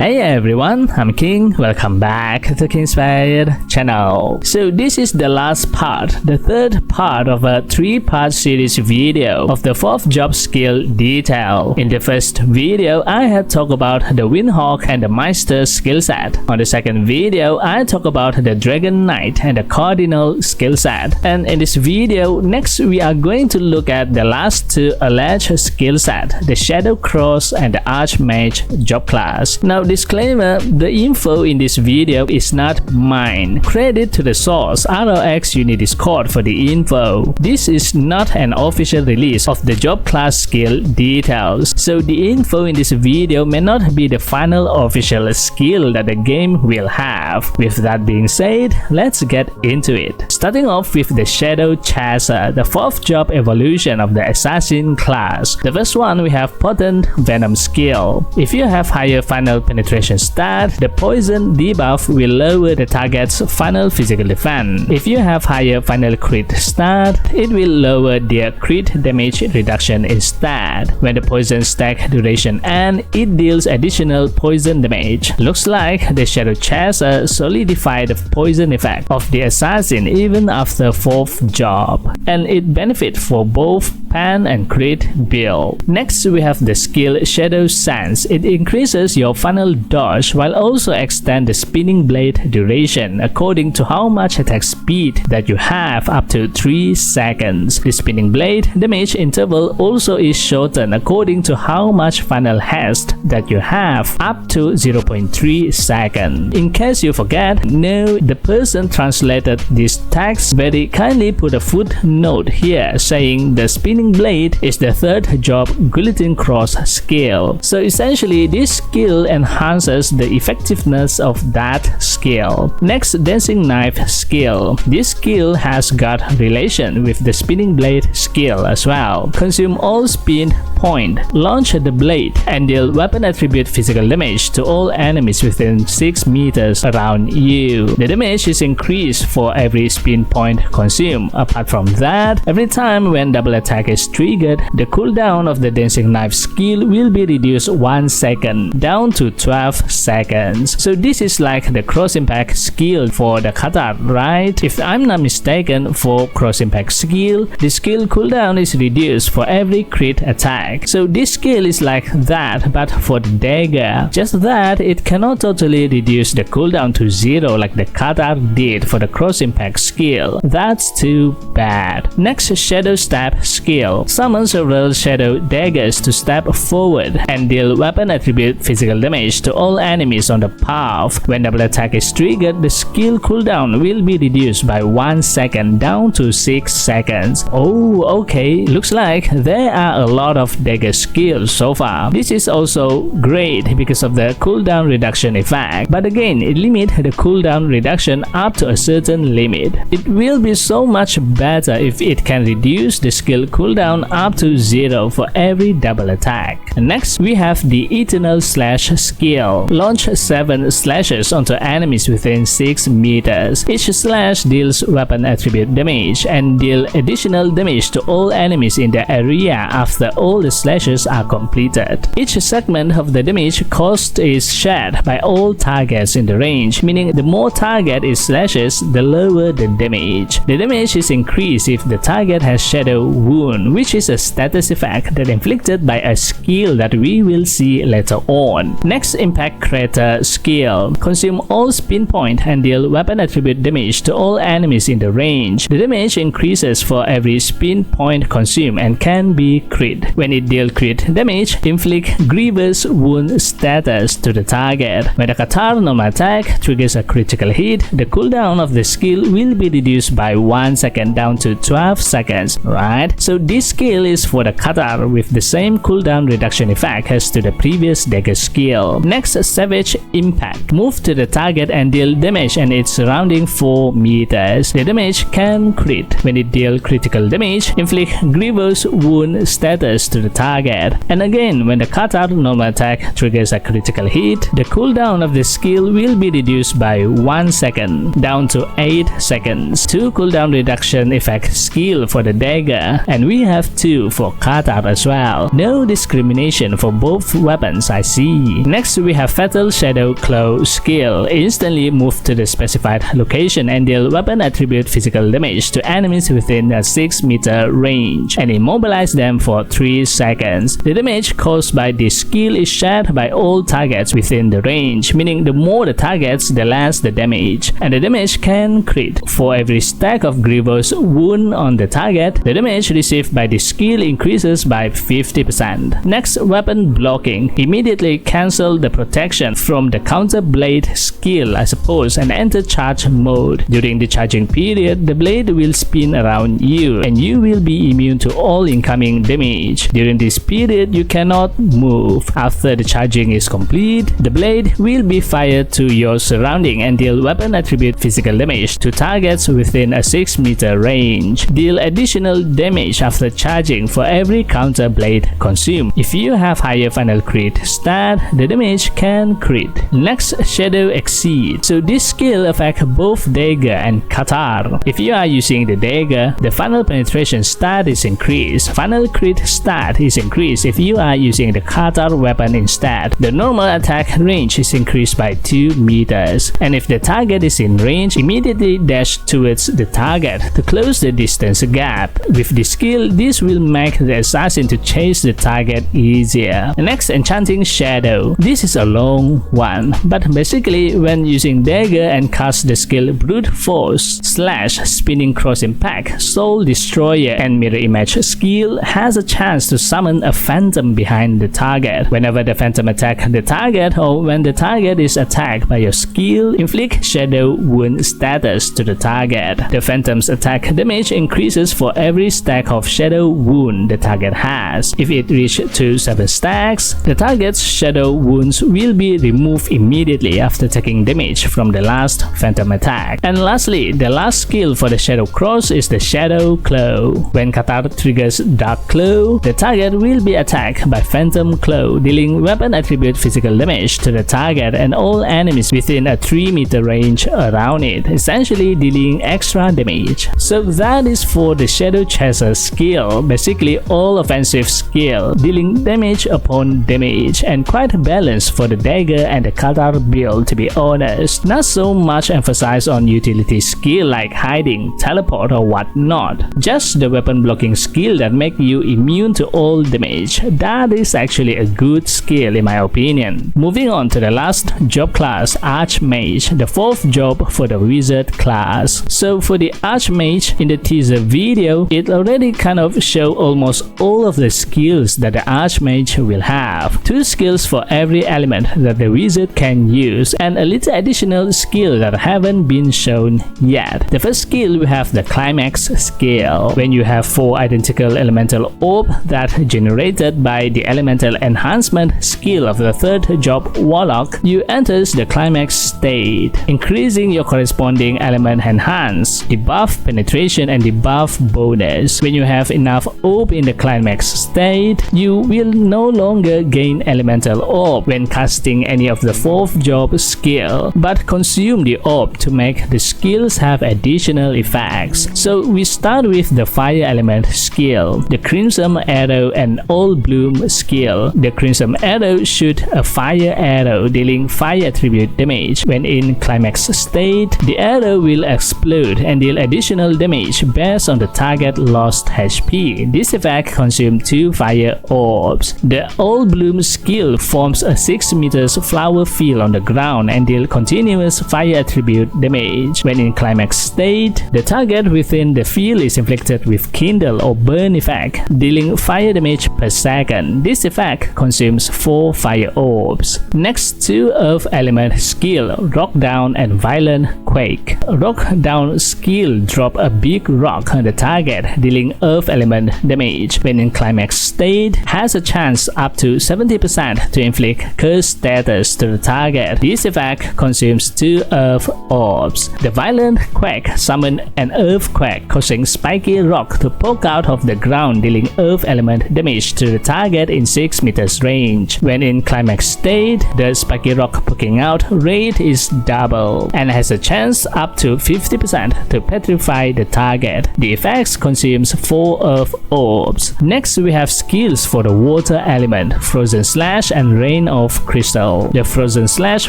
Hey everyone, I'm King. Welcome back to King Spade channel. So this is the last part, the third part of a 3-part series video of the 4th job skill detail. In the first video, I had talked about the Windhawk and the Meister skill set. On the second video, I talked about the Dragon Knight and the Cardinal skill set. And in this video, next we are going to look at the last two alleged skill set, the Shadow Cross and the Archmage job class. Now disclaimer, the info in this video is not mine. Credit to the source, ROX Unit Discord for the info. This is not an official release of the job class skill details, so the info in this video may not be the final official skill that the game will have. With that being said, let's get into it. Starting off with the Shadow Chaser, the 4th job evolution of the Assassin class. The first one, we have Potent Venom skill. If you have higher final penetration stat, the poison debuff will lower the target's final physical defense. If you have higher final crit stat, it will lower their crit damage reduction instead. When the poison stack duration ends, it deals additional poison damage. Looks like the Shadow Chaser solidified the poison effect of the assassin even after 4th job, and it benefits for both pan and crit build. Next, we have the skill Shadow Sense. It increases your final dodge while also extend the spinning blade duration according to how much attack speed that you have, up to 3 seconds. The spinning blade damage interval also is shortened according to how much final haste that you have, up to 0.3 seconds. In case you forget, no, the person translated this text very kindly put a footnote here saying the spinning blade is the 3rd job Guillotine Cross skill. So essentially this skill enhances the effectiveness of that skill. Next, Dancing Knife skill. This skill has got relation with the spinning blade skill as well. Consume all spin point, launch the blade, and deal weapon attribute physical damage to all enemies within 6 meters around you. The damage is increased for every spin point consumed. Apart from that, every time when double attack is triggered, the cooldown of the Dancing Knife skill will be reduced 1 second down to 12 seconds. So this is like the cross impact skill for the kata, right? If I'm not mistaken, for cross impact skill, the skill cooldown is reduced for every crit attack. So this skill is like that, but for the dagger, just that it cannot totally reduce the cooldown to 0 like the kata did for the cross impact skill. That's too bad. Next, Shadow Stab skill. Summon several shadow daggers to step forward and deal weapon attribute physical damage to all enemies on the path. When double attack is triggered, the skill cooldown will be reduced by 1 second down to 6 seconds. Oh, okay, looks like there are a lot of dagger skills so far. This is also great because of the cooldown reduction effect, but again, it limits the cooldown reduction up to a certain limit. It will be so much better if it can reduce the skill cooldown up to 0 for every double attack. Next, we have the Eternal Slash skill. Launch 7 slashes onto enemies within 6 meters. Each slash deals weapon attribute damage and deal additional damage to all enemies in the area after all the slashes are completed. Each segment of the damage cost is shared by all targets in the range, meaning the more target it slashes, the lower the damage. The damage is increased if the target has Shadow Wound, which is a status effect that inflicted by a skill that we will see later on. Next, Impact Crater skill. Consume all spin point and deal weapon attribute damage to all enemies in the range. The damage increases for every spin point consumed and can be crit. When it deals crit damage, inflict grievous wound status to the target. When the Qatar normal attack triggers a critical hit, the cooldown of the skill will be reduced by 1 second down to 12 seconds, right? So this skill is for the Qatar with the same cooldown reduction effect as to the previous dagger skill. Next, Savage Impact. Move to the target and deal damage and its surrounding 4 meters. The damage can crit. When it deals critical damage, inflict grievous wound status to the target. And again, when the cutout normal attack triggers a critical hit, the cooldown of the skill will be reduced by 1 second, down to 8 seconds. 2 cooldown reduction effect skill for the dagger, and we have 2 for cutout as well. No discrimination for both weapons, I see. Next, we have Fatal Shadow Claw skill. Instantly move to the specified location and deal weapon attribute physical damage to enemies within a 6-meter range, and immobilize them for 3 seconds. The damage caused by this skill is shared by all targets within the range, meaning the more the targets, the less the damage, and the damage can crit. For every stack of grievous wound on the target, the damage received by this skill increases by 50%. Next, weapon blocking. Immediately cancel the protection from the counter blade skill, I suppose, and enter charge mode. During the charging period, the blade will spin around you and you will be immune to all incoming damage. During this period, you cannot move. After the charging is complete, the blade will be fired to your surrounding and deal weapon attribute physical damage to targets within a 6-meter range. Deal additional damage after charging for every counter blade consumed. If you have higher final crit stat, the damage can crit. Next, Shadow Exceed. So this skill affects both dagger and katar. If you are using the dagger, the final penetration stat is increased. Final crit stat is increased if you are using the katar weapon instead. The normal attack range is increased by 2 meters, and if the target is in range, immediately dash towards the target to close the distance gap. With this skill, this will make the assassin to chase the target easier. The next, Enchanting Shadow. This is a long one, but basically when using dagger and cast the skill Brute Force / Spinning Cross Impact, Soul Destroyer and Mirror Image skill has a chance to summon a phantom behind the target. Whenever the phantom attacks the target or when the target is attacked by your skill, inflict shadow wound status to the target. The phantom's attack damage increases for every stack of shadow wound the target has. If it reaches to 7 stacks, the target's shadow wounds will be removed immediately after taking damage from the last phantom attack. And lastly, the last skill for the Shadow Cross is the Shadow Claw. When Katar triggers Dark Claw, the target will be attacked by Phantom Claw, dealing weapon attribute physical damage to the target and all enemies within a 3-meter range around it, essentially dealing extra damage. So that is for the Shadow Chaser skill, basically all offensive skill, dealing damage upon damage, and quite balanced for the dagger and the Katar build, to be honest. Not so much emphasis on utility skill like hiding, teleport or whatnot, just the weapon blocking skill that make you immune to all damage. That is actually a good skill in my opinion. Moving on to the last job class, Archmage, the 4th job for the wizard class. So for the Archmage, in the teaser video, it already kind of show almost all of the skills that the Archmage will have. 2 skills for every element that the wizard can use, and a little additional skill that haven't been shown yet. The first skill, we have the Climax skill. When you have 4 identical elemental orb that generated by the elemental enhancement skill of the 3rd job Warlock, you enter the Climax state, increasing your corresponding element enhance, debuff penetration and debuff bonus. When you have enough orb in the Climax state, you will no longer gain elemental orb when casting any of the 4th job skill, but consume the orb to make the skills have additional effects. So we start with the fire element skill, the Crimson Arrow and All Bloom skill. The Crimson Arrow shoots a fire arrow dealing fire attribute damage. When in Climax state, the arrow will explode and deal additional damage based on the target lost HP. This effect consumes 2 fire orbs. The All Bloom skill forms a 6 meters flower field on the ground and deal continuous fire attribute damage. When in Climax state, the target within the field is inflicted with Kindle or Burn effect, dealing fire damage per second. This effect consumes 4 fire orbs. Next, 2 Earth element skill, Rock Down and Violent Quake. Rock Down skill drop a big rock on the target, dealing Earth element damage. When in Climax state, has a chance up to 70% to inflict curse status to the target. This effect consumes 2 Earth orbs. The Violent Quake summon an earthquake causing spiky rock to poke out of the ground, dealing Earth element element damage to the target in 6 meters range. When in climax state, the spiky rock poking out rate is double and has a chance up to 50% to petrify the target. The effects consumes 4 earth orbs. Next we have skills for the water element, Frozen Slash and Rain of Crystal. The Frozen Slash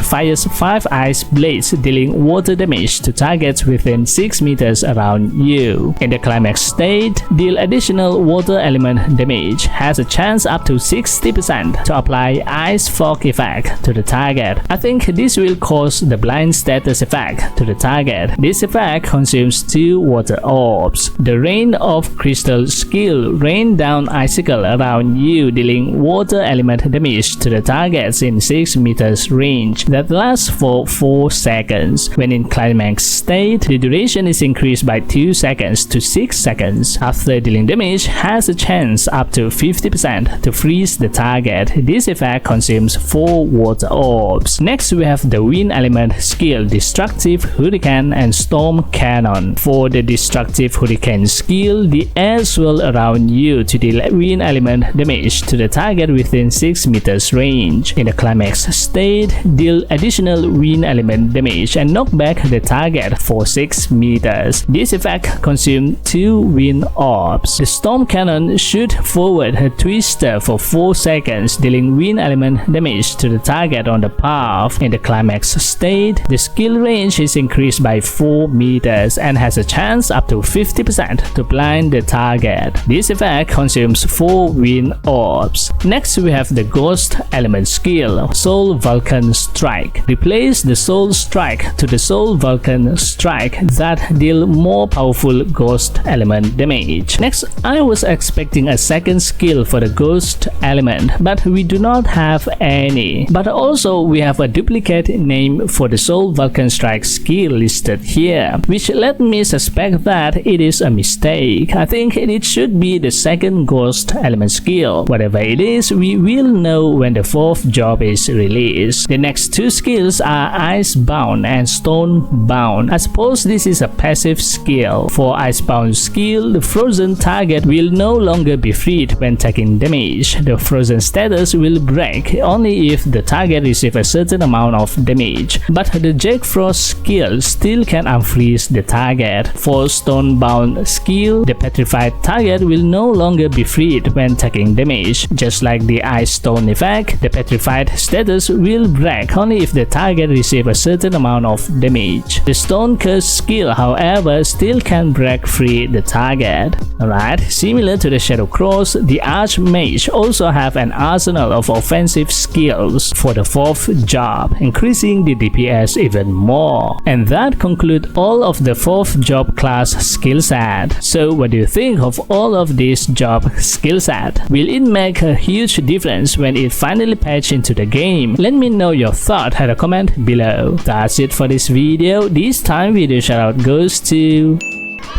fires 5 ice blades dealing water damage to targets within 6 meters around you. In the climax state, deal additional water element damage, has a chance up to 60% to apply ice fog effect to the target. I think this will cause the blind status effect to the target. This effect consumes 2 water orbs. The Rain of Crystal skill rain down icicle around you dealing water element damage to the targets in 6 meters range that lasts for 4 seconds. When in climax state, the duration is increased by 2 seconds to 6 seconds. After dealing damage, has a chance up to 50% to freeze the target. This effect consumes 4 water orbs. Next we have the wind element skill, Destructive Hurricane and Storm Cannon. For the Destructive Hurricane skill, the air swirl around you to deal wind element damage to the target within 6 meters range. In the climax state, deal additional wind element damage and knock back the target for 6 meters. This effect consumes 2 wind orbs. The Storm Cannon shoot forward a twister for 4 seconds dealing wind element damage to the target on the path. In the climax state, the skill range is increased by 4 meters and has a chance up to 50% to blind the target. This effect consumes 4 wind orbs. Next we have the Ghost element skill, Soul Vulcan Strike. Replace the Soul Strike to the Soul Vulcan Strike that deal more powerful ghost element damage. Next, I was expecting a second skill for the Ghost element, but we do not have any. But also we have a duplicate name for the Soul Vulcan Strike skill listed here, which led me suspect that it is a mistake. I think it should be the second Ghost element skill. Whatever it is, we will know when the 4th job is released. The next 2 skills are Icebound and Stonebound. I suppose this is a passive skill. For Icebound skill, the frozen target will no longer be freed when taking damage. The frozen status will break only if the target receives a certain amount of damage, but the Jack Frost skill still can unfreeze the target. For Stonebound skill, the petrified target will no longer be freed when taking damage. Just like the Ice Stone effect, the petrified status will break only if the target receives a certain amount of damage. The Stone Curse skill, however, still can break free the target. Alright, similar to the Shadow Cross, the Archmage also have an arsenal of offensive skills for the 4th job, increasing the DPS even more. And that concludes all of the 4th job class skill set. So what do you think of all of this job skill set? Will it make a huge difference when it finally patched into the game? Let me know your thought at a comment below. That's it for this video. This time video shoutout goes to...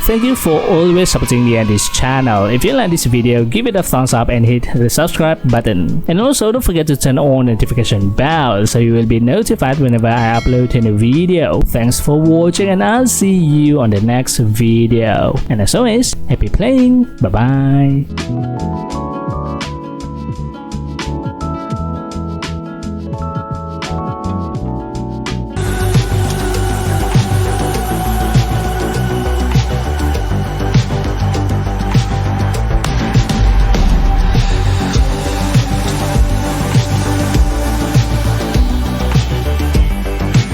Thank you for always supporting me and this channel. If you like this video, give it a thumbs up and hit the subscribe button. And also don't forget to turn on notification bell so you will be notified whenever I upload a new video. Thanks for watching and I'll see you on the next video. And as always, happy playing. Bye bye.